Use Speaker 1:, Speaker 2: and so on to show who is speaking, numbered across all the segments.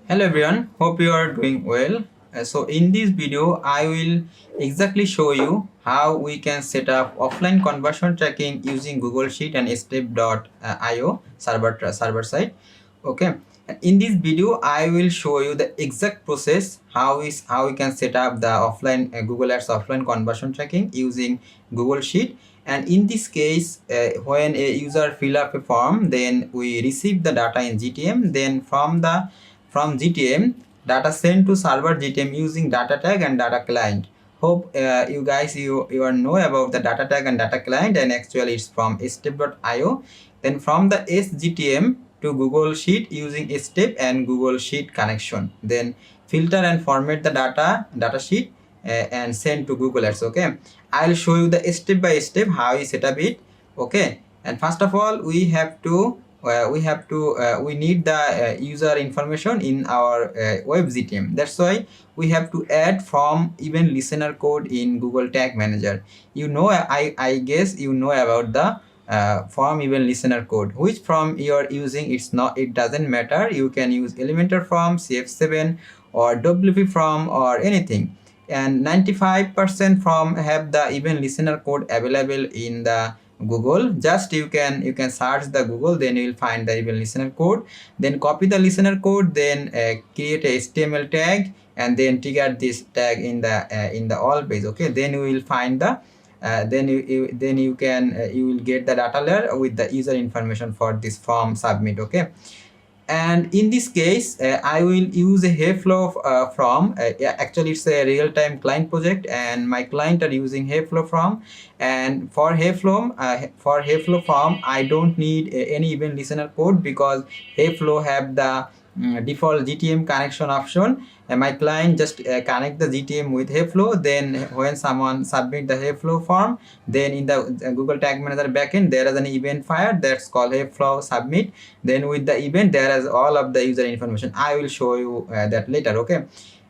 Speaker 1: Hello everyone, hope you are doing well. So in this video, I will exactly show you how we can set up offline conversion tracking using Google Sheet and step.io server side. Okay. In this video, I will show you the exact process how we can set up the offline Google Ads offline conversion tracking using Google Sheet. And in this case, when a user fill up a form, then we receive the data in GTM. Then from GTM, data sent to server GTM using data tag and data client. Hope you guys you are know about the data tag and data client, and actually it's from step.io. Then from the sGTM to Google Sheet using step and Google Sheet connection. Then filter and format the data sheet and send to Google Ads. Okay, I'll show you the step by step how you set up it. Okay, and first of all we need the user information in our web GTM. That's why we have to add from event listener code in Google Tag Manager. I guess you know about the from event listener code. Which from you are using, it doesn't matter. You can use Elementor from, CF7 or WP from or anything. And 95% from have the event listener code available in the Google. Just you can search the Google, then you will find the event listener code. Then copy the listener code, then create a HTML tag, and then trigger this tag in the all page. Okay, then you will find the you will get the data layer with the user information for this form submit. Okay, and in this case I will use a Hayflow from yeah, actually it's a real-time client project, and my client are using Hayflow from. And for Hayflow from, I don't need any event listener code, because Hayflow have the default GTM connection option, and my client just connect the GTM with Hayflow. Then when someone submit the Hayflow form, then in the Google Tag Manager backend there is an event file that's called Hayflow submit. Then with the event there is all of the user information. I will show you that later. Okay,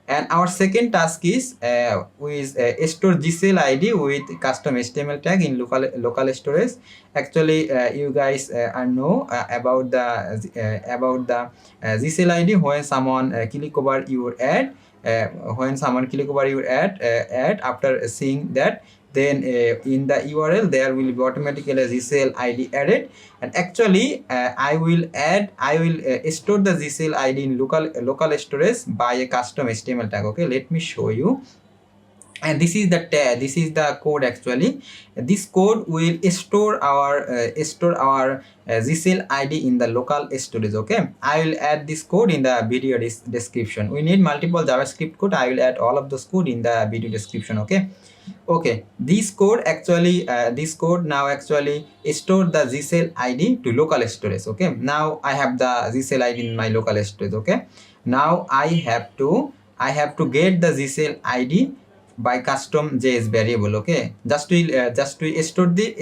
Speaker 1: and our second task is store GCLID with custom HTML tag in local storage. Actually you guys know about the GCLID. When someone click over your ad, after seeing that, then in the URL there will be automatically a GCLID added. And actually I will store the GCLID in local storage by a custom HTML tag. Okay, let me show you. And this is the code. Actually this code will store our GCLID in the local storage. Okay, I will add this code in the video description. We need multiple JavaScript code. I will add all of those code in the video description. Okay, this code now actually store the GCLID to local storage. Okay, now I have the GCLID in my local storage. Okay, now I have to get the GCLID by custom JS variable. Okay, just to store the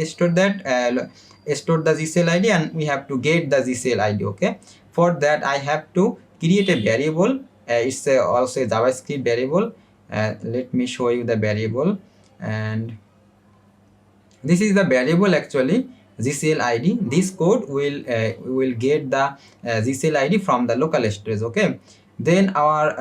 Speaker 1: GCLID, and we have to get the GCLID. Okay, for that I have to create a variable. It's also a JavaScript variable. Let me show you the variable. And this is the variable actually, GCLID. This code will get the GCLID from the local storage. Okay, then our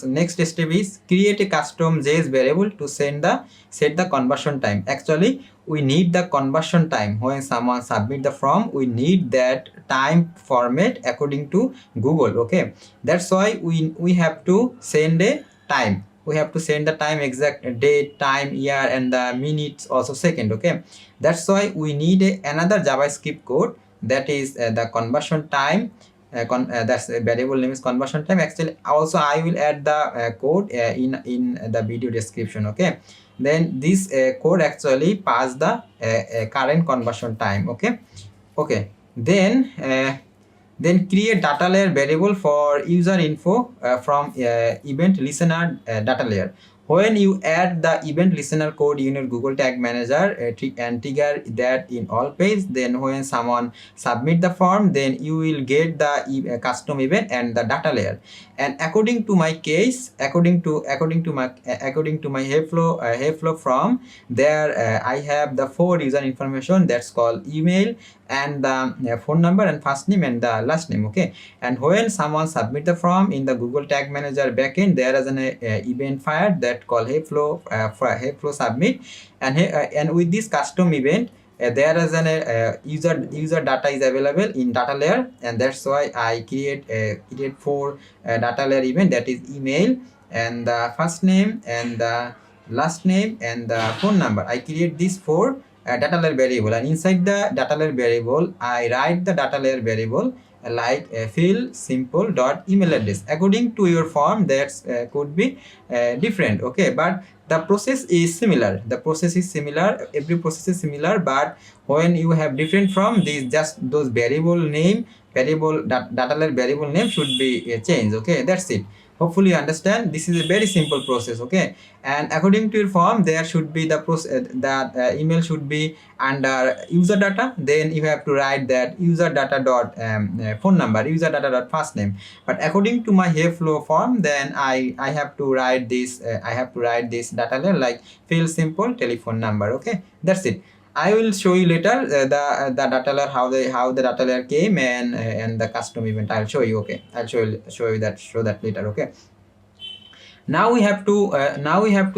Speaker 1: next step is create a custom JS variable to set the conversion time. Actually we need the conversion time. When someone submit the form, we need that time format according to Google. Okay, that's why we have to send a time. We have to send the time, exact date, time, year, and the minutes, also second. Okay, that's why we need another JavaScript code, that is the conversion time. That's a variable name is conversion time. Actually also I will add the code in the video description. Okay, then this code actually pass the current conversion time. Okay, then create data layer variable for user info from event listener data layer. When you add the event listener code in your Google Tag Manager and trigger that in all page, then when someone submit the form, then you will get the custom event and the data layer. And according to my case, according to my Hayflow from there, I have the 4 user information, that's called email, and the phone number and first name and the last name. Okay, and when someone submit the form in the Google Tag Manager backend, there is an event fired that called Hey Flow submit, and with this custom event, there is an user data is available in data layer, and that's why I create 4 data layer event, that is email and the first name and the last name and the phone number. I create these 4 data layer variable, and inside the data layer variable I write the data layer variable like fill simple dot email address. According to your form, that could be different. Okay, but the process is similar. Every process is similar, but when you have different from these, just those data layer variable name should be changed. Okay, that's it. Hopefully you understand. This is a very simple process. Okay, and according to your form, there should be the process that email should be under user data. Then you have to write that user data dot phone number, user data dot first name. But according to my Hayflow form, then I have to write this data layer like fill simple telephone number. Okay, that's it. I will show you later the data layer, how the data layer came, and the custom event I'll show you. Okay, I'll show you that later. Okay, now we have to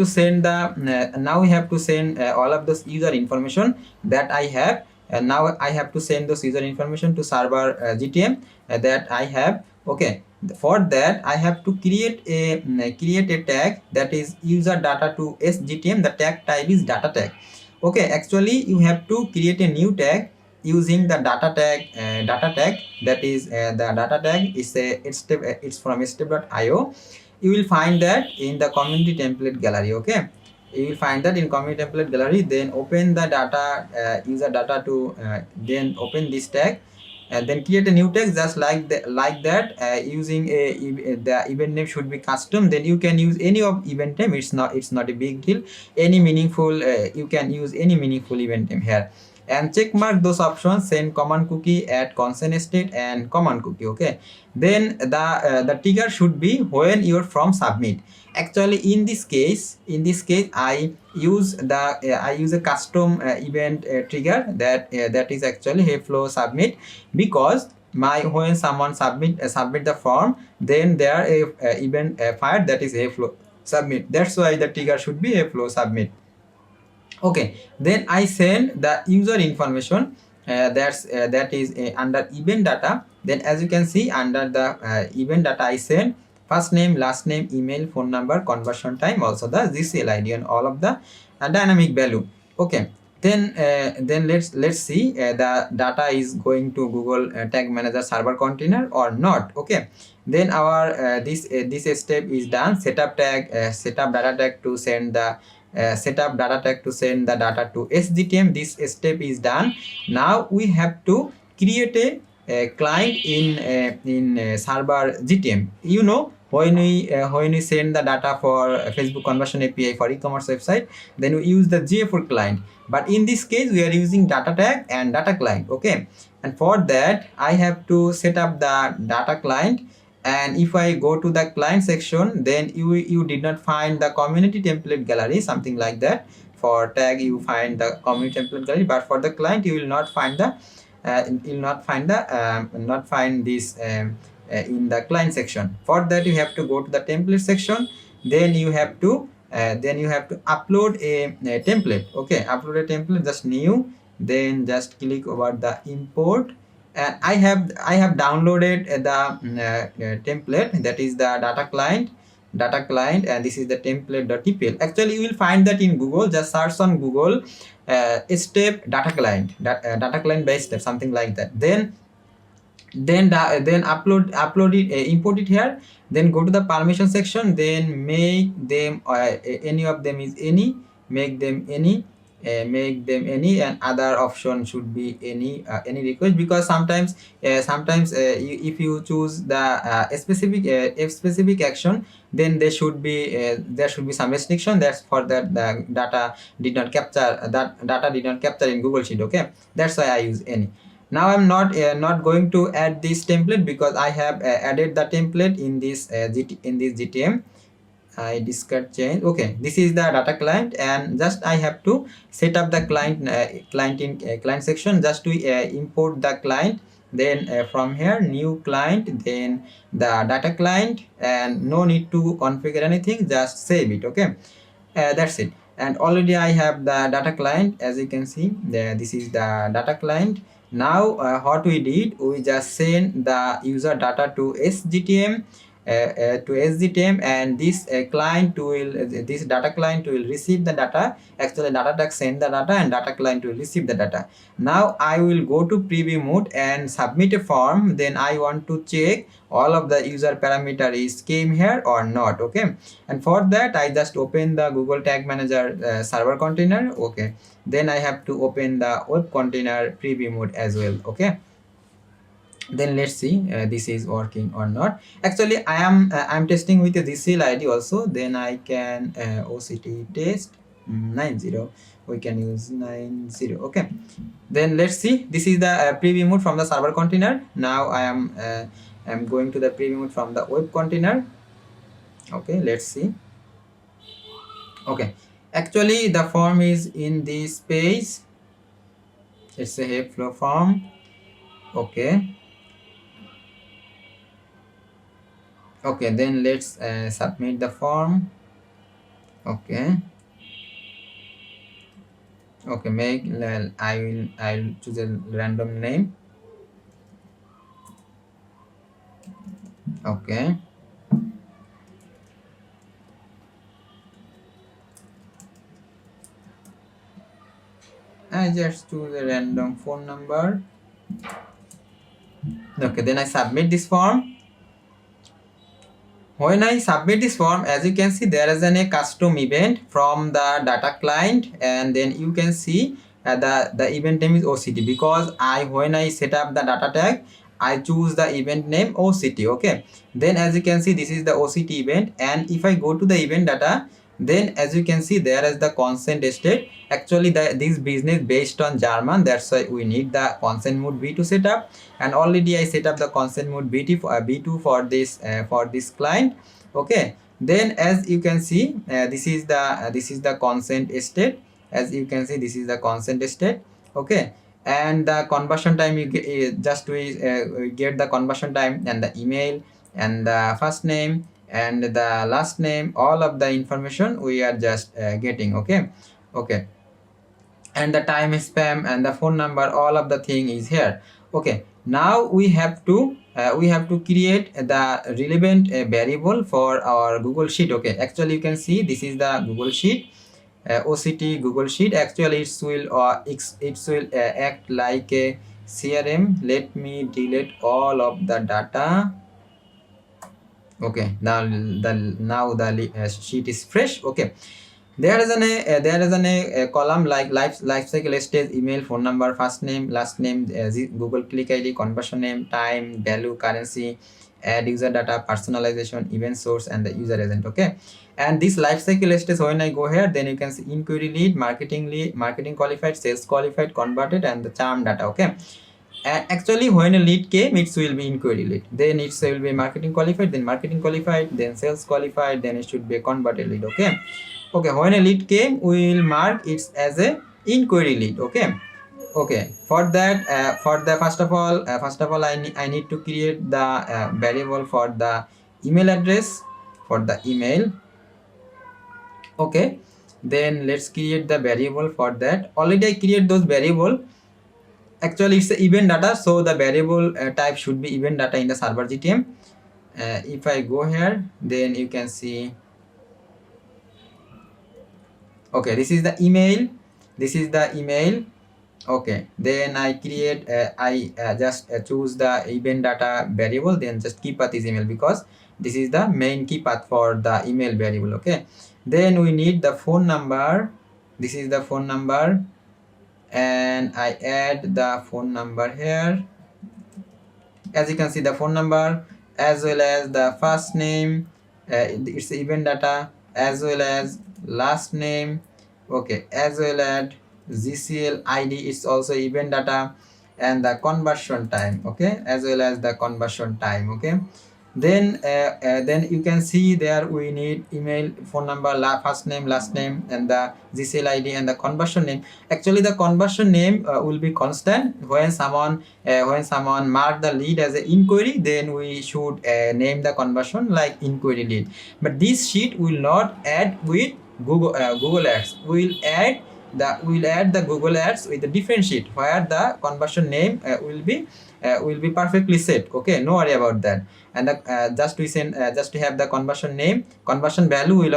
Speaker 1: send all of those user information that I have, and now I have to send those user information to server GTM that I have. Okay, for that I have to create a tag, that is user data to sGTM. The tag type is data tag. Okay, actually you have to create a new tag using the data tag. That is the data tag is it's from step.io. You will find that in the community template gallery. Okay, you will find that in community template gallery. Then open the data user data to then open this tag, and then create a new tag just like that using the event name should be custom. Then you can use any of event name. It's not a big deal. Any meaningful you can use any meaningful event name here, and check mark those options: send command cookie, add consent state, and command cookie. Okay, then the trigger should be when your form submit. Actually in this case I use a custom event trigger that is actually Hayflow submit, because when someone submit the form, then there a event fired, that is Hayflow submit. That's why the trigger should be Hayflow submit. Okay, then I send the user information that is under event data. Then as you can see, under the event data I send first name, last name, email, phone number, conversion time, also the GCLID, and all of the dynamic value. Okay, then let's see the data is going to Google Tag Manager server container or not. Okay, then our this step is done. Setup data tag to send the data to sGTM. This step is done. Now we have to create a client in server GTM. You know, when we send the data for Facebook conversion API for e-commerce website, then we use the GA4 client. But in this case, we are using data tag and data client. Okay, and for that I have to set up the data client. And if I go to the client section, then you did not find the community template gallery, something like that. For tag you find the community template gallery, but for the client you will not find this in the client section. For that you have to go to the template section. Then you have to upload a template. Okay, upload a template, just new, then just click over the import. And I have downloaded the template, that is the data client, and this is the template.tpl. Actually you will find that in Google. Just search on Google step data client, data client by step, something like that. Then upload it, import it here. Then go to the permission section, then make them any of them is any, make them any, and other option should be any request, because sometimes if you choose the specific action, then there should be some restriction. That's for that the data did not capture in Google Sheet. Okay, that's why I use any. Now I'm not going to add this template, because I have added the template in this GTM. I discard change. Okay, this is the data client, and just I have to set up the client client section just to import the client. Then from here, new client, then the data client, and no need to configure anything, just save it. Okay, that's it. And already I have the data client. As you can see there, this is the data client. Now what we did, we just send the user data to sGTM, and this client will this data client will receive the data. Actually data tag send the data and data client will receive the data. Now I will go to preview mode and submit a form. Then I want to check all of the user parameter is came here or not. Okay, and for that I just open the Google Tag Manager server container. Okay, then I have to open the web container preview mode as well. Okay, then let's see this is working or not. Actually I'm testing with the GCLID also. Then I can OCT test 90, we can use 90. Okay, then let's see. This is the preview mode from the server container. Now I'm going to the preview mode from the web container. Okay, let's see. Okay, actually the form is in this page. It's a help flow form. Okay, okay, then let's submit the form. Okay, okay, I'll choose a random name. Okay, I just choose a random phone number. Okay, then I submit this form. When I submit this form, as you can see, there is a custom event from the data client, and then you can see the event name is OCT, because when I set up the data tag, I choose the event name OCT. Okay, then as you can see, this is the OCT event, and if I go to the event data, then as you can see, there is the consent state. Actually this business based on German, that's why we need the consent mode B to set up, and already I set up the consent mode B2 for this client. Okay, then as you can see, this is the consent state. As you can see, this is the consent state. Okay, and the conversion time, you get we get the conversion time and the email and the first name and the last name, all of the information we are just getting. Okay, okay, and the time spam and the phone number, all of the thing is here. Okay, now we have to create the relevant variable for our Google Sheet. Okay, actually you can see this is the Google Sheet, OCT Google Sheet. Actually it will act like a CRM. Let me delete all of the data. Okay, now the sheet is fresh. Okay, there is a column like life cycle stage, email, phone number, first name, last name, Google Click ID, conversion name, time, value, currency, add user data, personalization, event source, and the user agent. Okay, and this life cycle stage, when I go here, then you can see inquiry lead, marketing qualified, sales qualified, converted, and the charm data. Okay, and actually when a lead came, it will be inquiry lead, then it will be marketing qualified, then sales qualified, then it should be a converted lead. Okay, okay, when a lead came, we will mark it as a inquiry lead. Okay, okay, for that first of all I need to create the variable for the email address, for the email. Okay, then let's create the variable for that. Already I create those variable. Actually it's the event data, so the variable type should be event data in the server GTM. If I go here, then you can see, okay, this is the email. Okay, then I create I just choose the event data variable, then just key path is email, because this is the main key path for the email variable. Okay, then we need the phone number. This is the phone number, and I add the phone number here. As you can see, the phone number as well as the first name, it's event data, as well as last name. Okay, as well as GCLID, it's also event data, and the conversion time. Okay, as well as the conversion time. Okay, Then you can see there we need email, phone number, first name, last name, and the GCLID and the conversion name. Actually the conversion name will be constant. When someone mark the lead as an inquiry, then we should name the conversion like inquiry lead. But this sheet will not add with Google Ads. We'll add the Google Ads with a different sheet where the conversion name will be perfectly set. Okay, no worry about that. And just to have the conversion name, conversion value will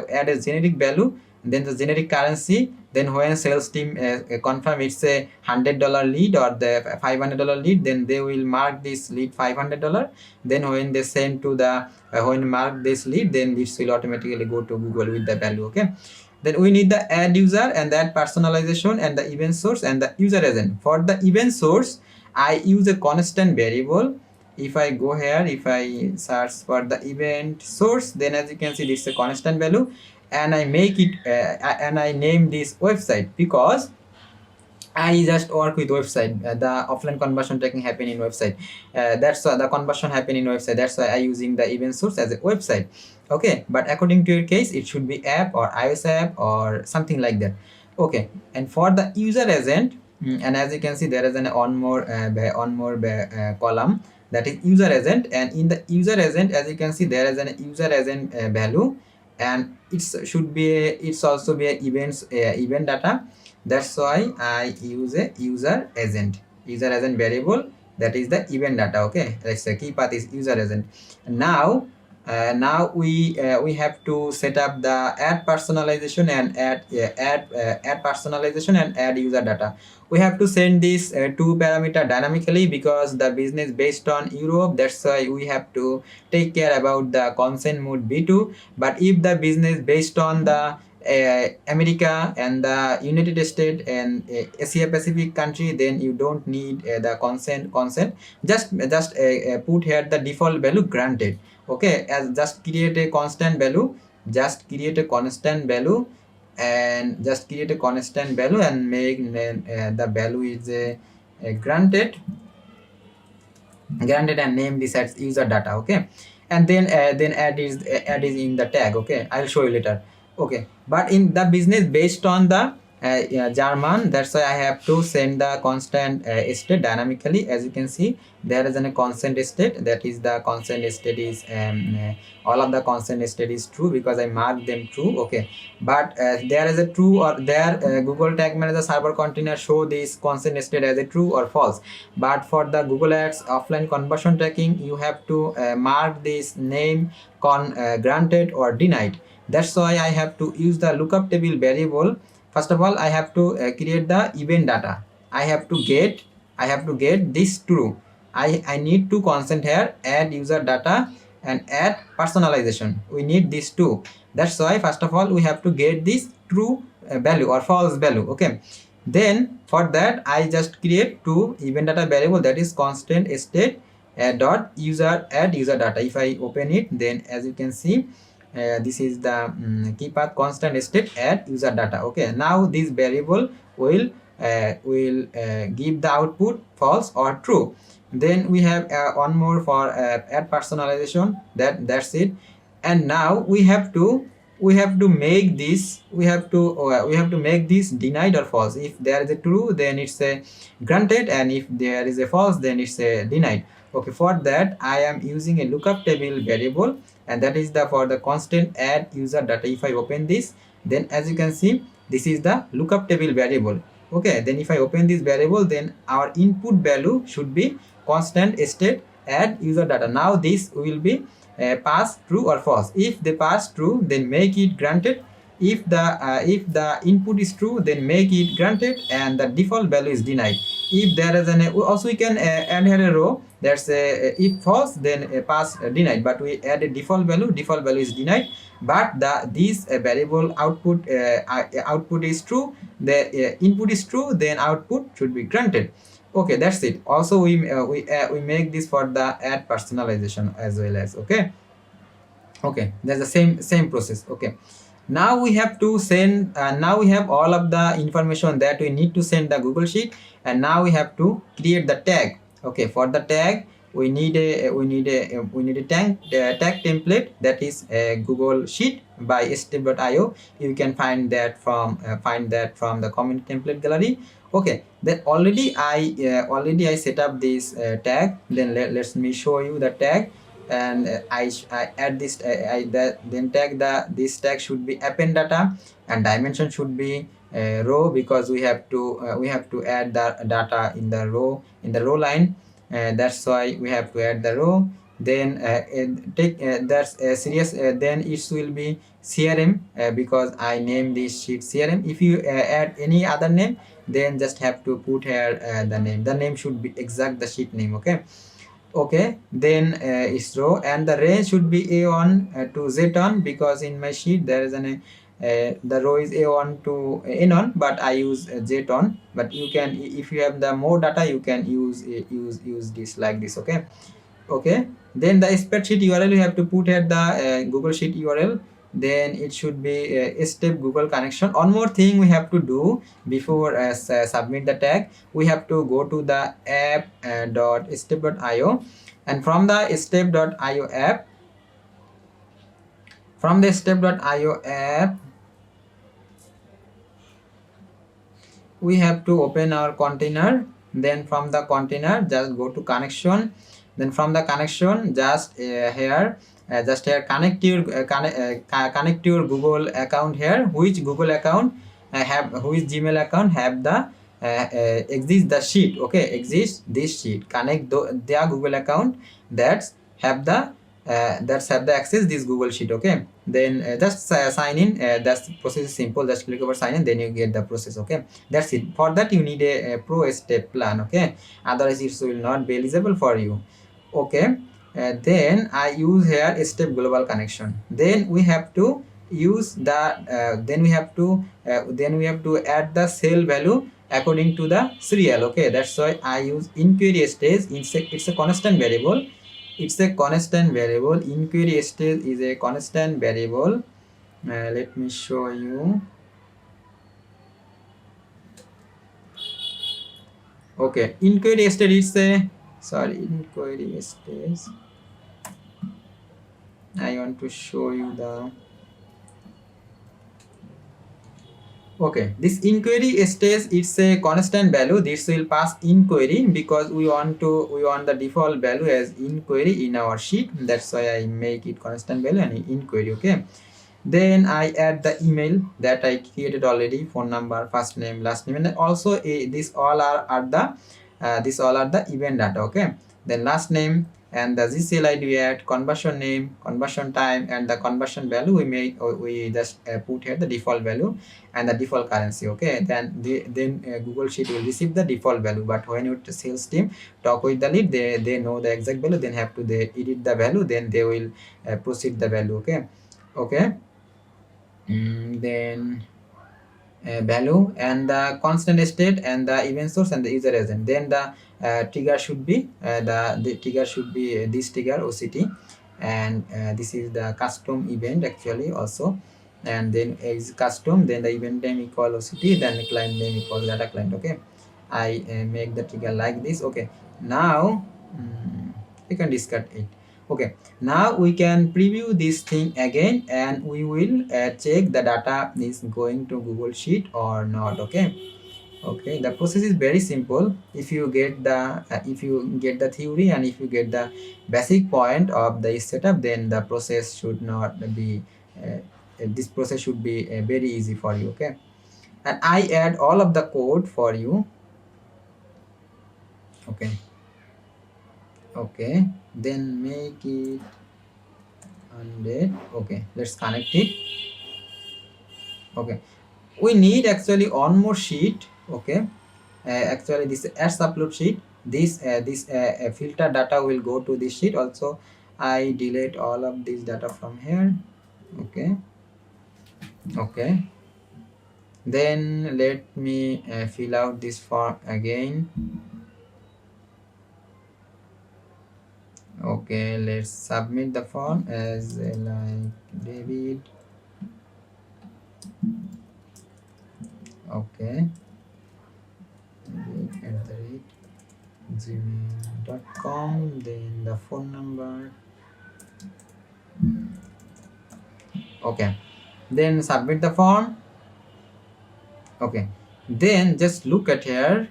Speaker 1: add a generic value, then the generic currency. Then when sales team confirm it's a $100 lead or the $500 lead, then they will mark this lead $500. Then when they send to the when mark this lead, then this will automatically go to Google with the value. Okay, then we need the add user and that personalization and the event source and the user agent. For the event source, I use a constant variable. If I go here, if I search for the event source, then as you can see, this is a constant value, and I make it and I name this website because I just work with website. The offline conversion tracking happen in website. That's why the conversion happen in website. That's why I using the event source as a website. Okay, but according to your case, it should be app or iOS app or something like that. Okay, and for the user agent, and as you can see, there is an on more column, that is user agent, and in the user agent, as you can see, there is an user agent value, and it's also be a event data. That's why I use a user agent variable, that is the event data. Okay, let's say key path is user agent. Now we have to set up the add personalization and add personalization and add user data. We have to send this two parameter dynamically because the business based on Europe. That's why we have to take care about the consent mode B2. But if the business based on the America and the United States and Asia Pacific country, then you don't need the consent. Just put here the default value granted. Okay, as just create a constant value, and make the value is granted and name this as user data. Okay, and then add is in the tag. Okay, I'll show you later. Okay, but in the business based on the German, that's why I have to send the constant state dynamically. As you can see, there is a constant state, that is the constant state is all of the constant state is true because I marked them true. Okay, but there is a true or there Google Tag Manager server container show this constant state as a true or false. But for the Google Ads offline conversion tracking, you have to mark this name granted or denied. That's why I have to use the lookup table variable. First of all, I have to create the event data. I have to get this true. I need to constant here, add user data and add personalization. We need these two. That's why first of all we have to get this true value or false value. Okay, then for that I just create two event data variable, that is constant state dot user add user data. If I open it, then as you can see, this is the key path constant state add user data. Okay, now this variable will give the output false or true. Then we have one more for add personalization. That's it. And now we have to make this denied or false. If there is a true, then it's a granted, and if there is a false, then it's a denied. Okay, for that I am using a lookup table variable, and that is for the constant add user data. If I open this, then as you can see, this is the lookup table variable. Okay, then if I open this variable, then our input value should be constant state add user data. Now this will be pass true or false. If they pass true, then make it granted. If the input is true, then make it granted, and the default value is denied. If there is also we can add here a row. That's if false, then pass denied. But we add a default value is denied. But this variable output is true. The input is true, then output should be granted. Okay, that's it. Also we make this for the add personalization as well as. Okay, that's the same process. Okay, now we have to send now we have all of the information that we need to send the Google Sheet, and now we have to create the tag. Okay, for the tag we need a tag template, that is a Google Sheet by step.io. You can find that from the comment template gallery. Okay, then already I set up this tag. Then let me show you the tag. And I add this then tag this tag should be append data, and dimension should be row, because we have to add the data in the row line. That's why we have to add the row. Then take that's serious then it will be CRM, because I name this sheet CRM. If you add any other name, then just have to put here the name should be exact the sheet name. Okay, then is row, and the range should be A1 to Z1, because in my sheet there is the row is A1 to N1, but I use Z1. But you can, if you have the more data, you can use this like this. Okay, then the spreadsheet URL you have to put at the Google Sheet URL. Then it should be a step Google connection. One more thing we have to do before submit the tag. We have to go to the app.step.io, and from the step.io app, we have to open our container. Then from the container, just go to connection. Then from the connection, just here connect your connect your Google account here. Which Google account which Gmail account have the exists the sheet. Okay, exists this sheet. Connect their Google account that's have the access this Google Sheet. Okay, then just sign in. That's process is simple. Just click over sign in, then you get the process. Okay, that's it. For that you need a pro step plan. Okay, otherwise it will not be eligible for you. Okay, then I use here a step global connection. Then we have to use the then we have to add the cell value according to the serial. Okay, that's why I use inquiry stage. It's a constant variable. Inquiry stage is a constant variable. Let me show you. Okay, inquiry state is a inquiry stage. I want to show you the. Okay, this inquiry stage, it's a constant value. This will pass inquiry because we want the default value as inquiry in our sheet. That's why I make it constant value and inquiry. Okay, then I add the email that I created already, phone number, first name, last name, and also these all are the event data. Okay, then last name and the GCLID we add, conversion name, conversion time, and the conversion value we just put here the default value and the default currency. Okay, then Google Sheet will receive the default value, but when your sales team talk with the lead, they know the exact value, then have to they edit the value, then they will proceed the value. Okay. Then value and the constant state and the event source and the user agent. Then the trigger should be this trigger OCT, and this is the custom event actually also. And then is custom, then the event name equal OCT, then the client name equal data client. Okay, I make the trigger like this. Okay, now you can discard it. Okay, now we can preview this thing again, and we will check the data is going to Google Sheet or not. Okay, the process is very simple. If you get the theory and if you get the basic point of the setup, then the process should not be this process should be very easy for you. Okay, and I add all of the code for you. Okay, then make it 100. Okay, let's connect it. Okay, we need actually one more sheet. Okay, actually this ads upload sheet, this filter data will go to this sheet also. I delete all of this data from here. Okay, then let me fill out this form again. Okay, let's submit the form as like David. Okay, gmail.com, then the phone number. Okay, then submit the form. Okay, then just look at here.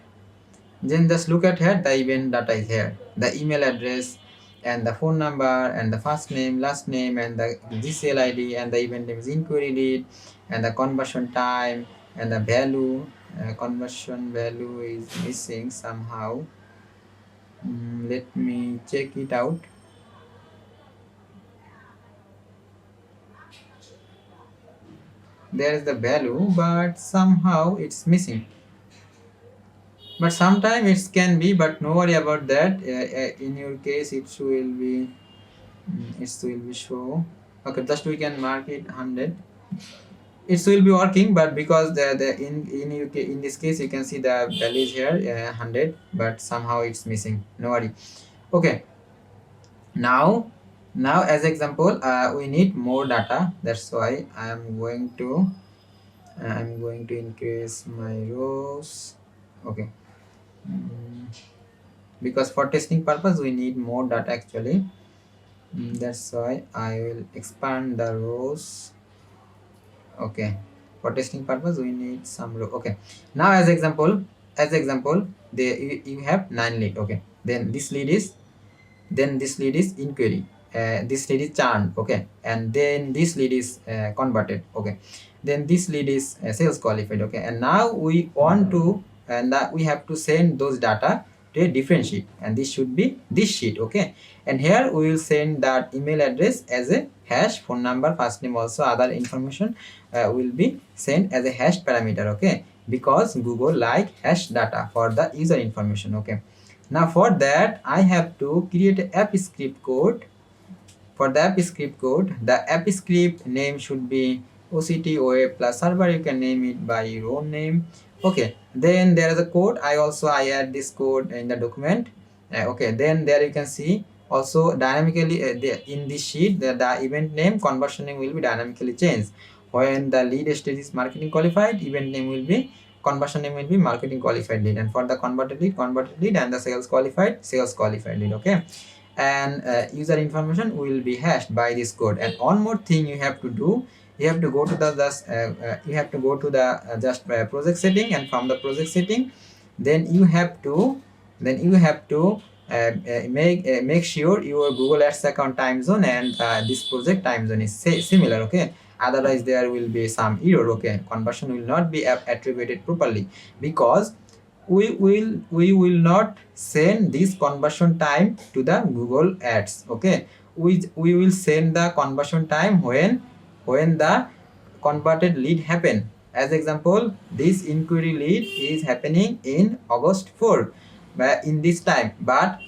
Speaker 1: Then just look at here, the event data is here, the email address and the phone number and the first name, last name, and the GCLID, and the event name is inquiry lead, and the conversion time and the value. Conversion value is missing somehow. Let me check it out. There is the value, but somehow it's missing. But sometimes it can be, but no worry about that. In your case, it will be show. Okay, just we can mark it 100. It will be working, but because the in this case you can see the value is here 100, but somehow it's missing. No worry. Okay, now as example, we need more data. That's why I'm going to increase my rows. Okay. Because for testing purpose we need more data actually. That's why I will expand the rows. Okay, for testing purpose we need some row. Okay, now as example, you have 9 lead. Okay, then this lead is inquiry, this lead is churned. Okay, and then this lead is converted. Okay, then this lead is sales qualified. Okay, and now we want to, and we have to send those data to a different sheet, and this should be this sheet. Okay, and here we will send that email address as a hash, phone number, first name, also other information will be sent as a hash parameter. Okay, because Google like hash data for the user information. Okay, now for that I have to create an app script code. For the app script code, the app script name should be OCT plus server. You can name it by your own name. Okay, then there is a code. I add this code in the document. Okay, then there you can see also dynamically in this sheet the event name, conversion name will be dynamically changed. When the lead stage is marketing qualified, event name will be, conversion name will be marketing qualified lead, and for the converted lead, and the sales qualified lead. Okay, and user information will be hashed by this code. And one more thing you have to do, you have to go to the project setting, and from the project setting then you have to make sure your Google Ads account time zone and this project time zone is similar. Okay, otherwise there will be some error. Okay, conversion will not be attributed properly, because we will not send this conversion time to the Google Ads. Okay, we will send the conversion time when the converted lead happen. As example, this inquiry lead is happening in August 4, in this time, but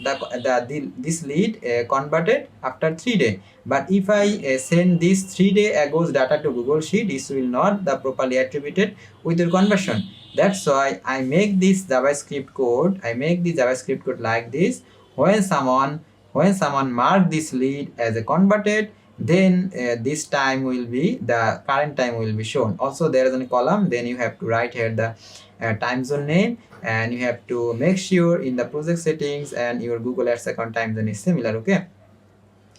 Speaker 1: this lead converted after 3 days. But if I send this 3 day ago's data to Google Sheet, this will not the properly attributed with the conversion. That's why I make this JavaScript code. Like this. When someone mark this lead as a converted, then this time will be, the current time will be shown. Also there is a column, then you have to write here the time zone name, and you have to make sure in the project settings and your Google Ads account time zone is similar. Okay,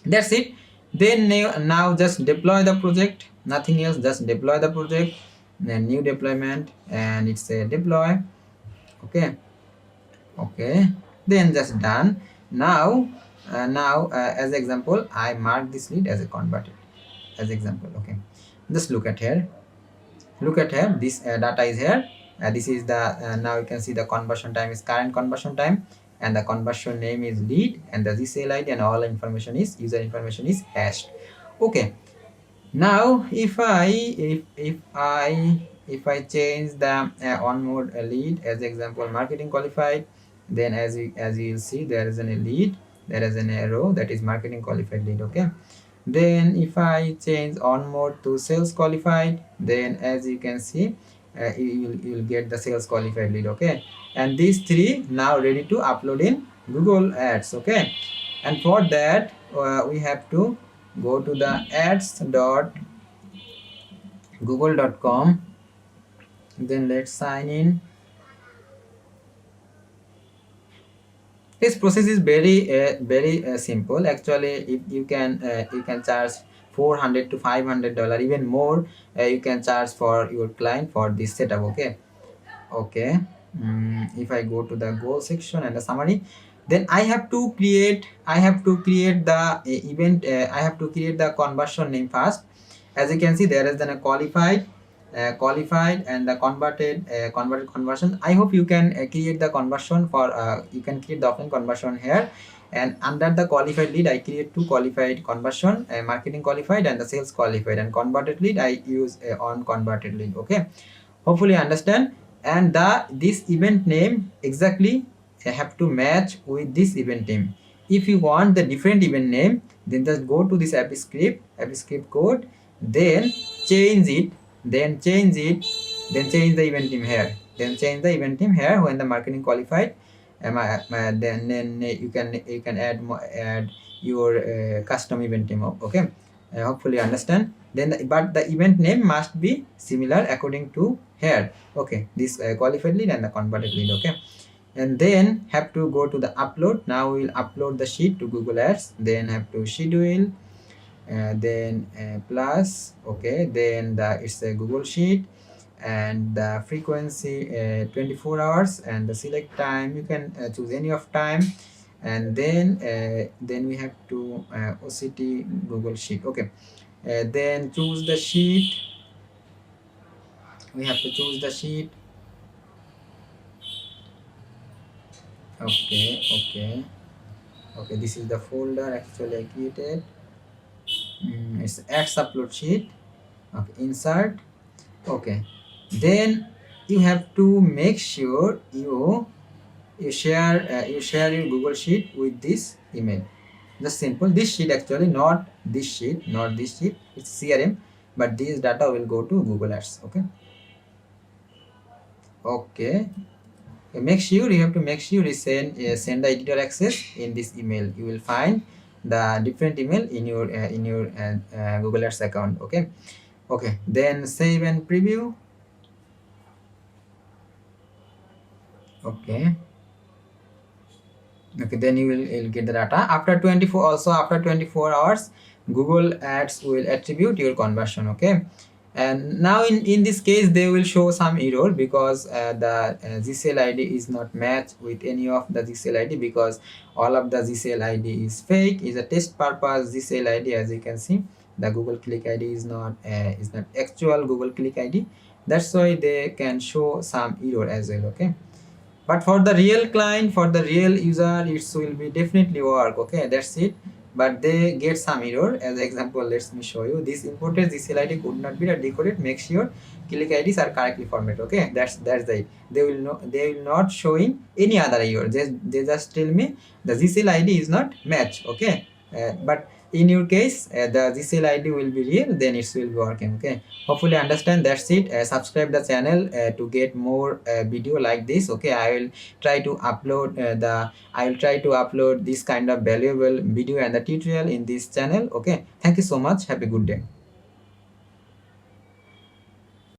Speaker 1: that's it. Then now just deploy the project, nothing else, just deploy the project. Then new deployment, and it's a deploy. Okay, then just done. Now as example, I mark this lead as a converted, as example. Okay, just look at here, this data is here. This is the now you can see the conversion time is current conversion time, and the conversion name is lead, and the GCLID and all information is user information is hashed. Okay, now if I change the on mode lead, as example marketing qualified, then as you will see, there is a lead, there is an arrow that is marketing qualified lead. Okay, then if I change on mode to sales qualified, then as you can see you will get the sales qualified lead. Okay, and these three now ready to upload in Google Ads. Okay, and for that we have to go to the ads.google.com. then let's sign in. This process is very simple. Actually, if you can charge 400 to $500, even more. You can charge for your client for this setup. Okay. Okay. If I go to the goal section and the summary, then I have to create the event. I have to create the conversion name first. As you can see, there is then a qualified and the converted conversion. I hope you can create the conversion for you can create the offline conversion here. And under the qualified lead, I create two qualified conversion, marketing qualified and the sales qualified, and converted lead I use on converted lead. Okay, hopefully you understand. And this event name exactly have to match with this event name. If you want the different event name, then just go to this app script code, then change it, then change the event name here, when the marketing qualified. Then you can add your custom event name. Okay, hopefully you understand. Then but the event name must be similar according to here. Okay, this qualified lead and the converted lead. Okay, and then have to go to the upload. Now we'll upload the sheet to Google Ads, then have to schedule, then plus. Okay, then it's a Google sheet, and the frequency 24 hours, and the select time you can choose any of time. And then we have to OCT Google sheet. Okay, then choose the sheet. We have to choose the sheet. Okay, this is the folder actually I created. It's Ads upload sheet. Okay, insert. Okay, then you have to make sure you share your Google sheet with this email. Just simple. This sheet actually, not this sheet. It's CRM, but this data will go to Google Ads. Okay. Okay. Make sure you have to make sure you send the editor access in this email. You will find the different email in your Google Ads account. Okay. Okay. Then save and preview. Okay. Okay, then you'll get the data after 24 hours. Google Ads will attribute your conversion. Okay, and now in this case they will show some error because the GCLID is not matched with any of the GCLID, because all of the GCLID is fake, is a test purpose GCLID. As you can see, the Google Click ID is not actual Google Click ID. That's why they can show some error as well. Okay, but for the real client, for the real user, it will be definitely work. Okay, that's it. But they get some error. As example, let me show you. This imported GCLID could not be decoded. Make sure click IDs are correctly formatted. Okay, that's the it. They will not showing any other error. They just tell me the GCLID is not match. Okay, but in your case the GCLID will be real, then it will be working. Okay, hopefully understand. That's it. Subscribe the channel to get more video like this. Okay, I will try to upload this kind of valuable video and the tutorial in this channel. Okay, thank you so much. Have a good day.